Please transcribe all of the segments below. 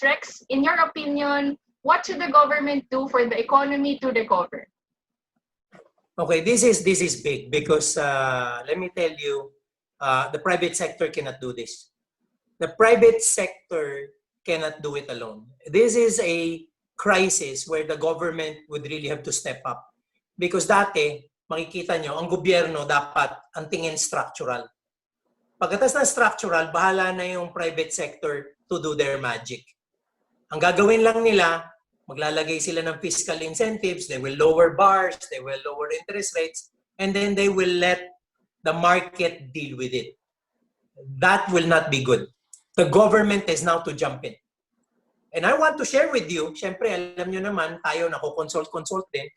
Boss Rex, in your opinion, what should the government do for the economy to recover? Okay, this is big because let me tell you, the private sector cannot do this. The private sector cannot do it alone. This is a crisis where the government would really have to step up. Because dati, makikita nyo, ang gobyerno dapat ang tingin structural. Pagkatas ng structural, bahala na yung private sector to do their magic. Ang gagawin lang nila, maglalagay sila ng fiscal incentives, they will lower bars, they will lower interest rates, and then they will let the market deal with it. That will not be good. The government is now to jump in. And I want to share with you, syempre alam nyo naman, tayo nako-consult din,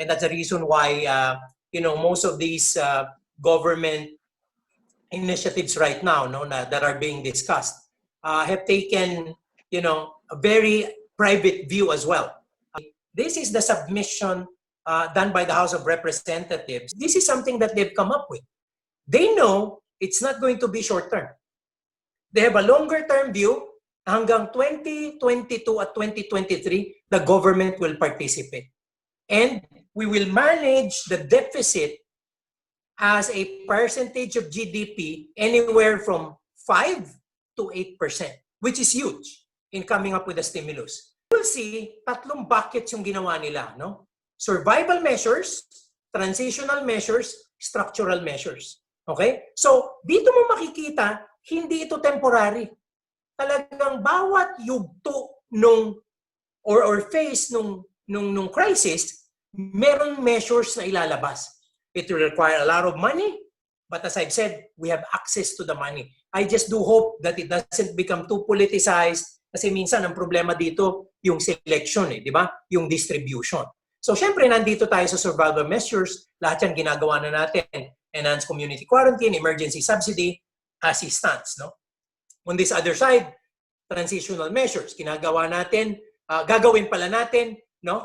and that's the reason why most of these government initiatives right now that are being discussed have taken a very private view as well. This is the submission done by the House of Representatives. This is something that they've come up with. They know it's not going to be short-term. They have a longer-term view. Hanggang 2022 at 2023, the government will participate. And we will manage the deficit as a percentage of GDP anywhere from 5 to 8%, which is huge in coming up with a stimulus. We'll see, tatlong buckets yung ginawa nila, no? Survival measures, transitional measures, structural measures. Okay? So, dito mo makikita, hindi ito temporary. Talagang bawat yugto or phase nung crisis, meron measures na ilalabas. It will require a lot of money, but as I've said, we have access to the money. I just do hope that it doesn't become too politicized. Kasi minsan ang problema dito, yung selection, di ba? Yung distribution. So, syempre, nandito tayo sa survival measures. Lahat yan ginagawa na natin. Enhanced community quarantine, emergency subsidy, assistance, no? On this other side, transitional measures. Ginagawa natin, gagawin pala natin, no?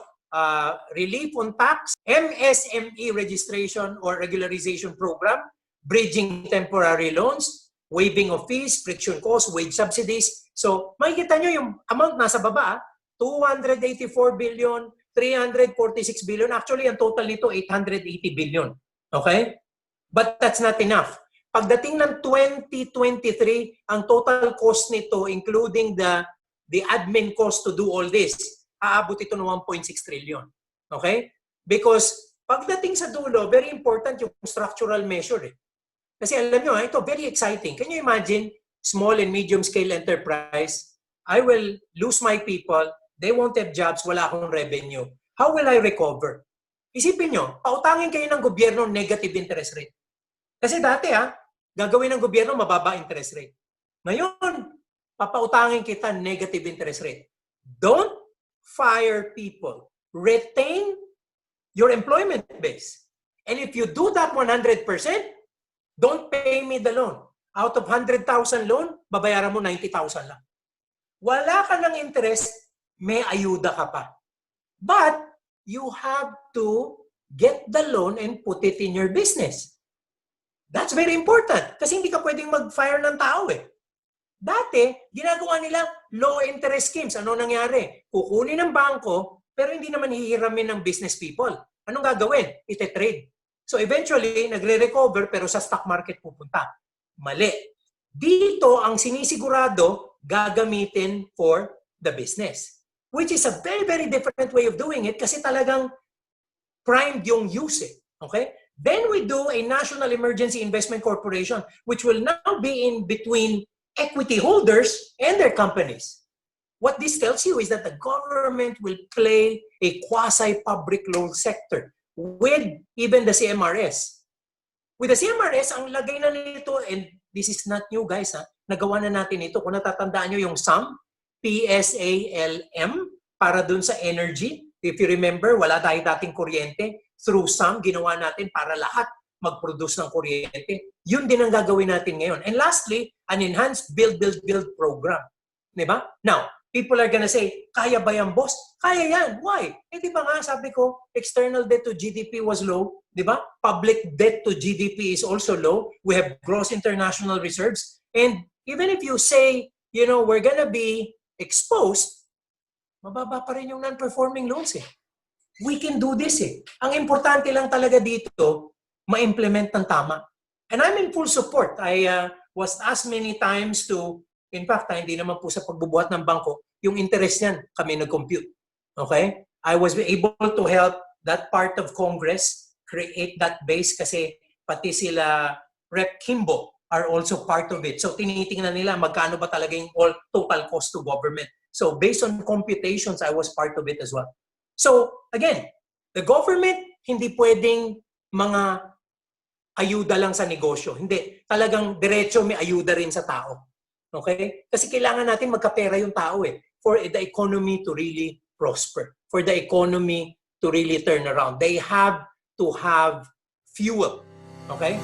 Relief on tax, MSME registration or regularization program, bridging temporary loans, waiving of fees, friction costs, wage subsidies. So, makikita nyo yung amount nasa baba, 284 billion, 346 billion. Actually, ang total nito, 880 billion. Okay? But that's not enough. Pagdating ng 2023, ang total cost nito, including the admin cost to do all this, aabot ito ng 1.6 trillion. Okay? Because pagdating sa dulo, very important yung structural measure. Kasi alam nyo, ito very exciting. Can you imagine, small and medium scale enterprise, I will lose my people, they won't have jobs, wala akong revenue. How will I recover? Isipin nyo, pautangin kayo ng gobyerno negative interest rate. Kasi dati gagawin ng gobyerno mababa interest rate. Ngayon, papautangin kita negative interest rate. Don't fire people. Retain your employment base. And if you do that 100%, don't pay me the loan. Out of 100,000 loan, babayaran mo 90,000 lang. Wala ka ng interest, may ayuda ka pa. But you have to get the loan and put it in your business. That's very important kasi hindi ka pwedeng mag-fire ng tao eh. Dati, ginagawa nila low interest schemes. Ano nangyari? Kukunin ng bangko pero hindi naman hihiramin ng business people. Anong gagawin? Ite-trade. So eventually, nagre-recover pero sa stock market pupunta. Mali. Dito, ang sinisigurado, gagamitin for the business. Which is a very, very different way of doing it kasi talagang primed yung use eh. Okay? Then we do a National Emergency Investment Corporation which will now be in between equity holders and their companies. What this tells you is that the government will play a quasi-public loan sector with even the CMRS. With the CMRS, ang lagay na nito, and this is not new guys, nagawa na natin ito. Kung natatandaan nyo yung SAM, PSALM, para dun sa energy. If you remember, wala tayo dating kuryente. Through SAM, ginawa natin para lahat mag-produce ng kuryente. Yun din ang gagawin natin ngayon. And lastly, an enhanced build program. Diba? Now, people are gonna say, kaya ba yan, boss? Kaya yan. Why? Eh, di ba nga, sabi ko, external debt to GDP was low. Di ba? Public debt to GDP is also low. We have gross international reserves. And even if you say, we're gonna be exposed, mababa pa rin yung non-performing loans eh. We can do this eh. Ang importante lang talaga dito, ma-implement ng tama. And I'm in full support. I was asked many times to, in fact, hindi naman po sa pagbubuhat ng bangko, yung interest niyan, kami nag-compute. Okay? I was able to help that part of Congress create that base kasi pati sila Rep. Kimbo are also part of it. So tinitingnan nila magkano ba talaga yung all total cost to government. So based on computations, I was part of it as well. So again, the government hindi pwedeng mga ayuda lang sa negosyo. Hindi. Talagang diretso may ayuda rin sa tao. Okay? Kasi kailangan natin magkapera yung tao eh. For the economy to really prosper. For the economy to really turn around. They have to have fuel. Okay?